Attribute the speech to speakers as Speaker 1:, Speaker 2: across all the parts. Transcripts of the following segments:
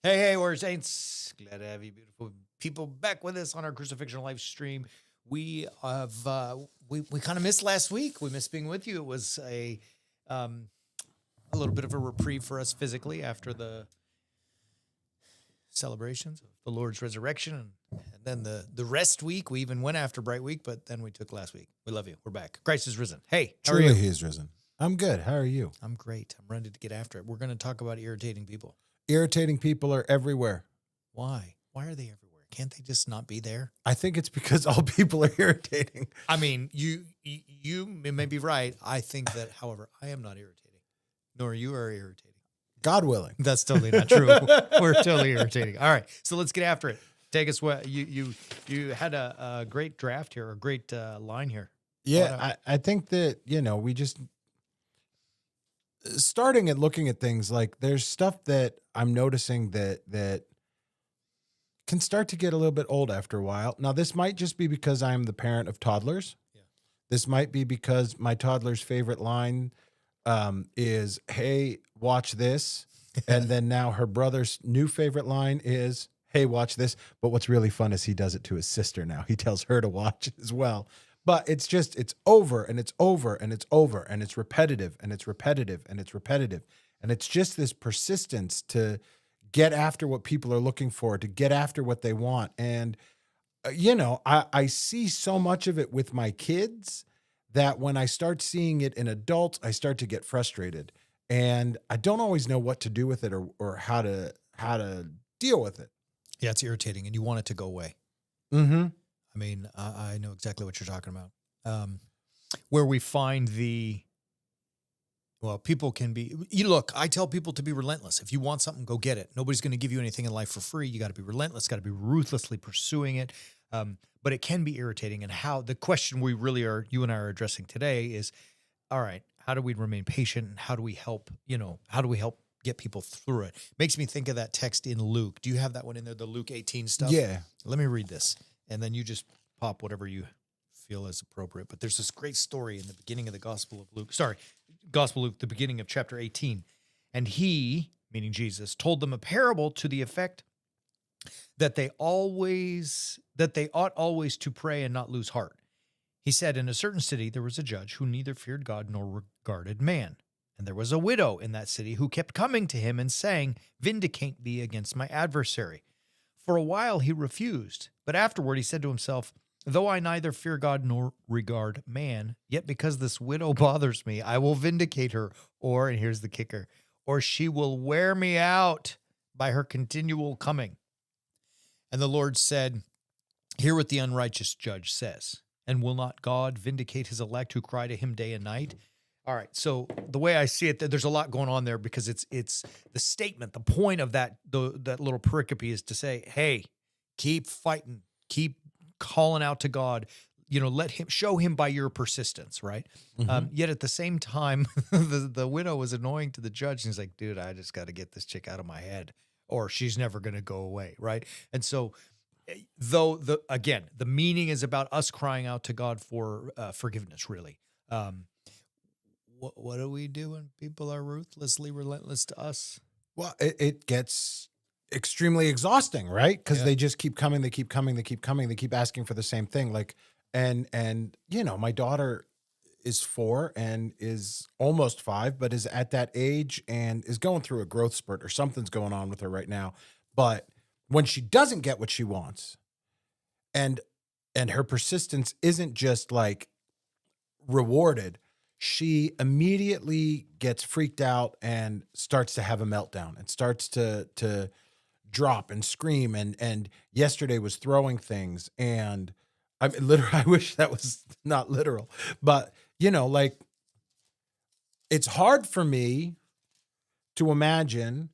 Speaker 1: Hey, Warrior Saints. Glad to have you beautiful people back with us on our Crucifixion live stream. We have we kind of missed last week. We missed being with you. It was um, a little bit of a reprieve for us physically after the celebrations of the Lord's resurrection, and then the rest week. We even went after Bright Week, but then we took last week. We love you. We're back. Christ is risen. Hey, how are
Speaker 2: Truly,
Speaker 1: you?
Speaker 2: he is risen. I'm good. How are you?
Speaker 1: I'm great. I'm ready to get after it. We're going to talk about irritating people.
Speaker 2: Irritating people are everywhere.
Speaker 1: Why? Why are they everywhere? Can't they just not be there?
Speaker 2: I think it's because all people are irritating.
Speaker 1: I mean, you may be right. I think that, however, I am not irritating, nor you are irritating.
Speaker 2: God willing.
Speaker 1: That's totally not true. We're totally irritating. All right, so let's get after it. Take us what you had a great draft here, a great line here.
Speaker 2: Yeah, I think that, we just starting at looking at things like there's stuff that I'm noticing that can start to get a little bit old after a while. Now, this might just be because I'm the parent of toddlers.
Speaker 1: Yeah.
Speaker 2: This might be because my toddler's favorite line is, "Hey, watch this." And then now her brother's new favorite line is, "Hey, watch this." But what's really fun is he does it to his sister now. He tells her to watch it as well. But it's over and it's over and it's over and it's repetitive and it's repetitive and it's repetitive. And it's just this persistence to get after what people are looking for, to get after what they want. And, I see so much of it with my kids that when I start seeing it in adults, I start to get frustrated. And I don't always know what to do with it or how to deal with it.
Speaker 1: Yeah, it's irritating, and you want it to go away.
Speaker 2: Mm-hmm.
Speaker 1: I mean, I know exactly what you're talking about. Where we find people can be, look, I tell people to be relentless. If you want something, go get it. Nobody's going to give you anything in life for free. You got to be relentless, got to be ruthlessly pursuing it. But it can be irritating. And how the question we really you and I are addressing today is, all right, how do we remain patient? And how do we help, get people through it? Makes me think of that text in Luke. Do you have that one in there? The Luke 18 stuff?
Speaker 2: Yeah.
Speaker 1: Let me read this. And then you just pop whatever you feel is appropriate. But there's this great story in the beginning of the Gospel of Luke. Gospel of Luke, the beginning of chapter 18. And he, meaning Jesus, told them a parable to the effect that they ought always to pray and not lose heart. He said, in a certain city there was a judge who neither feared God nor regarded man. And there was a widow in that city who kept coming to him and saying, "Vindicate me against my adversary." For a while he refused, but afterward he said to himself, "Though I neither fear God nor regard man, yet because this widow bothers me, I will vindicate her." Or, and here's the kicker, "or she will wear me out by her continual coming." And the Lord said, "Hear what the unrighteous judge says. And will not God vindicate his elect who cry to him day and night?" All right. So the way I see it, there's a lot going on there because it's the statement, the point of that little pericope is to say, hey, keep fighting, keep calling out to God, let him show him by your persistence. Right.
Speaker 2: Mm-hmm.
Speaker 1: Yet at the same time, the widow was annoying to the judge. And he's like, dude, I just got to get this chick out of my head or she's never going to go away. Right. And so, though the meaning is about us crying out to God for forgiveness, really. What do we do when people are ruthlessly relentless to us?
Speaker 2: Well, it gets extremely exhausting, right? Because
Speaker 1: Yeah.
Speaker 2: they just keep coming, they keep coming, they keep coming, they keep asking for the same thing. Like, and my daughter is 4 and is almost 5, but is at that age and is going through a growth spurt or something's going on with her right now. But when she doesn't get what she wants, and her persistence isn't just like rewarded, she immediately gets freaked out and starts to have a meltdown and starts to drop and scream. And yesterday was throwing things. And I mean, literally, I wish that was not literal, but like it's hard for me to imagine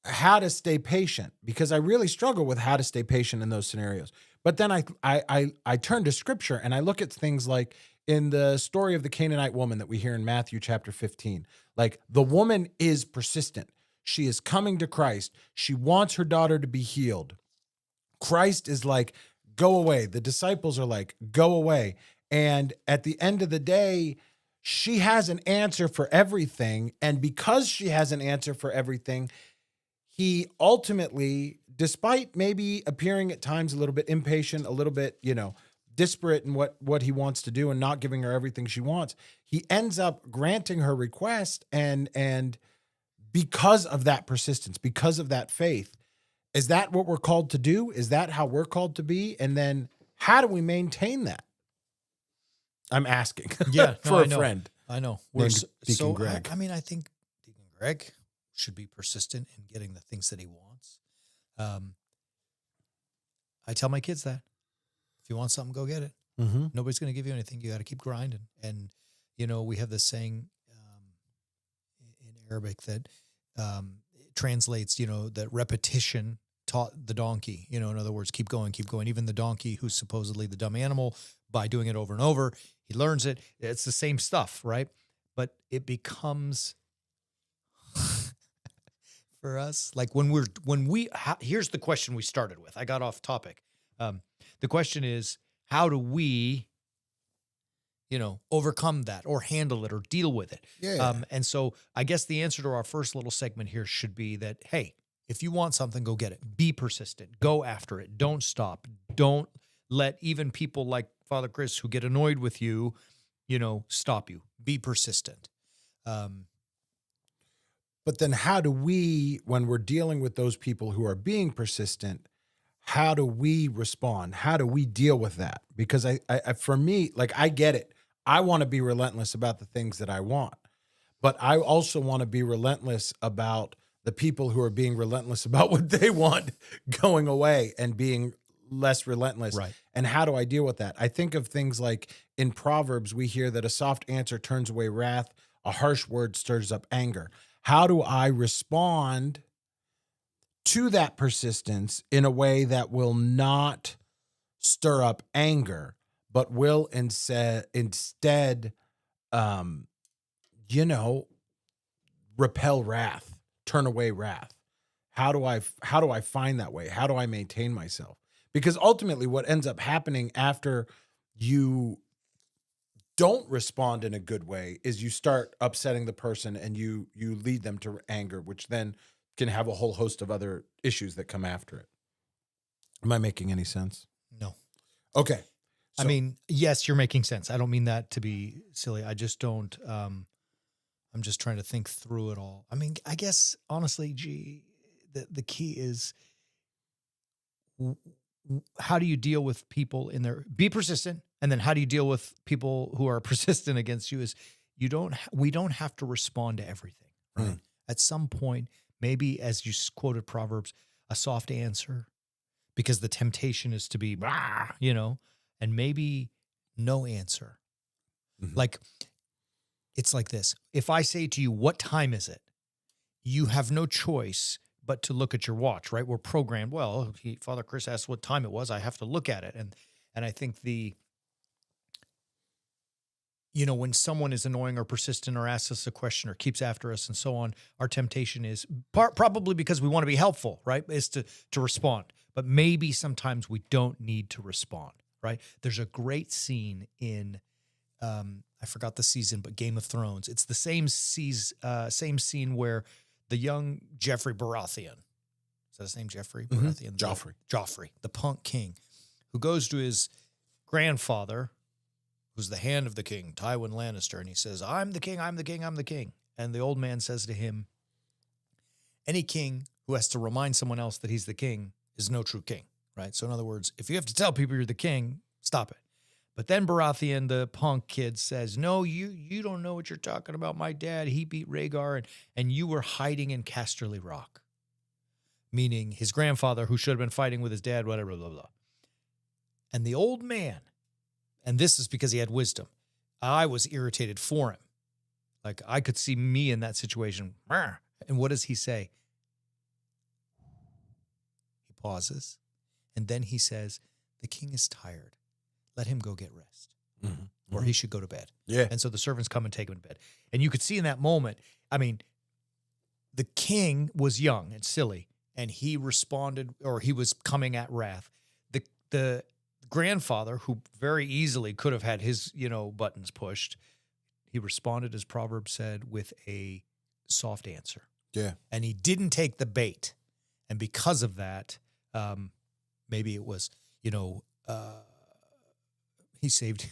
Speaker 2: how to stay patient because I really struggle with how to stay patient in those scenarios. But then I turn to scripture and I look at things like in the story of the Canaanite woman that we hear in Matthew chapter 15, like the woman is persistent. She is coming to Christ. She wants her daughter to be healed. Christ is like, go away. The disciples are like, go away. And at the end of the day, she has an answer for everything. And because she has an answer for everything, he ultimately, despite maybe appearing at times a little bit impatient, a little bit, disparate in what he wants to do and not giving her everything she wants, he ends up granting her request, and because of that persistence, because of that faith, is that what we're called to do? Is that how we're called to be? And then how do we maintain that? I'm asking
Speaker 1: Yeah, no,
Speaker 2: for
Speaker 1: I
Speaker 2: a
Speaker 1: know.
Speaker 2: friend.
Speaker 1: I know.
Speaker 2: Named
Speaker 1: So,
Speaker 2: Deacon Greg.
Speaker 1: I mean, I think Deacon Greg should be persistent in getting the things that he wants. I tell my kids that if you want something, go get it.
Speaker 2: Mm-hmm.
Speaker 1: Nobody's going to give you anything. You got to keep grinding. And, we have this saying in Arabic that translates, that repetition taught the donkey, in other words, keep going, keep going. Even the donkey, who's supposedly the dumb animal, by doing it over and over, he learns it. It's the same stuff, right? But it becomes for us, like here's the question we started with. I got off topic. The question is, how do we, overcome that or handle it or deal with it?
Speaker 2: Yeah.
Speaker 1: And so I guess the answer to our first little segment here should be that, hey, if you want something, go get it. Be persistent. Go after it. Don't stop. Don't let even people like Father Chris who get annoyed with you, stop you. Be persistent.
Speaker 2: But then how do we, when we're dealing with those people who are being persistent, how do we respond? How do we deal with that? Because I for me, like, I get it. I want to be relentless about the things that I want, but I also want to be relentless about the people who are being relentless about what they want going away and being less relentless.
Speaker 1: Right.
Speaker 2: And how do I deal with that? I think of things like in Proverbs, we hear that a soft answer turns away wrath, a harsh word stirs up anger. How do I respond to that persistence in a way that will not stir up anger, but will instead, repel wrath, turn away wrath? How do I find that way? How do I maintain myself? Because ultimately what ends up happening after you don't respond in a good way is you start upsetting the person and you lead them to anger, which then can have a whole host of other issues that come after it. Am I making any sense?
Speaker 1: No.
Speaker 2: Okay.
Speaker 1: I mean, yes, you're making sense. I don't mean that to be silly. I just don't, I'm just trying to think through it all. I mean, I guess honestly, the key is how do you deal with people be persistent. And then how do you deal with people who are persistent against you is we don't have to respond to everything, right? At some point, maybe as you quoted Proverbs, a soft answer, because the temptation is to be, "Rah," and maybe no answer.
Speaker 2: Mm-hmm.
Speaker 1: Like, it's like this. If I say to you, what time is it? You have no choice but to look at your watch, right? We're programmed. Well, Father Chris asked what time it was. I have to look at it. And I think when someone is annoying or persistent or asks us a question or keeps after us and so on, our temptation is probably because we want to be helpful, right? Is to respond. But maybe sometimes we don't need to respond, right? There's a great scene in, I forgot the season, but Game of Thrones. It's the same scene where the young Joffrey Baratheon, is that his name, Joffrey Baratheon? Joffrey, the punk king, who goes to his grandfather, who's the hand of the king, Tywin Lannister, and he says, I'm the king, I'm the king, I'm the king. And the old man says to him, any king who has to remind someone else that he's the king is no true king, right? So in other words, if you have to tell people you're the king, stop it. But then Baratheon, the punk kid, says, no, you don't know what you're talking about. My dad, he beat Rhaegar, and you were hiding in Casterly Rock. Meaning his grandfather, who should have been fighting with his dad, whatever, blah, blah. And the old man, and this is because he had wisdom, I was irritated for him. Like, I could see me in that situation. And what does he say? He pauses, and then he says, the king is tired. Let him go get rest, or he should go to bed.
Speaker 2: Yeah.
Speaker 1: And so the servants come and take him to bed. And you could see in that moment, I mean, the king was young and silly, and he responded, or he was coming at wrath. The grandfather, who very easily could have had his, buttons pushed, he responded, as Proverbs said, with a soft answer.
Speaker 2: Yeah.
Speaker 1: And he didn't take the bait. And because of that, maybe it was, he saved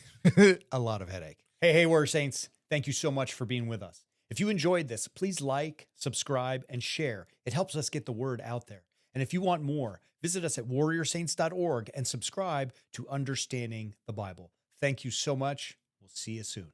Speaker 1: a lot of headache.
Speaker 3: Hey, Warrior Saints, thank you so much for being with us. If you enjoyed this, please like, subscribe, and share. It helps us get the word out there. And if you want more, visit us at warriorsaints.org and subscribe to Understanding the Bible. Thank you so much. We'll see you soon.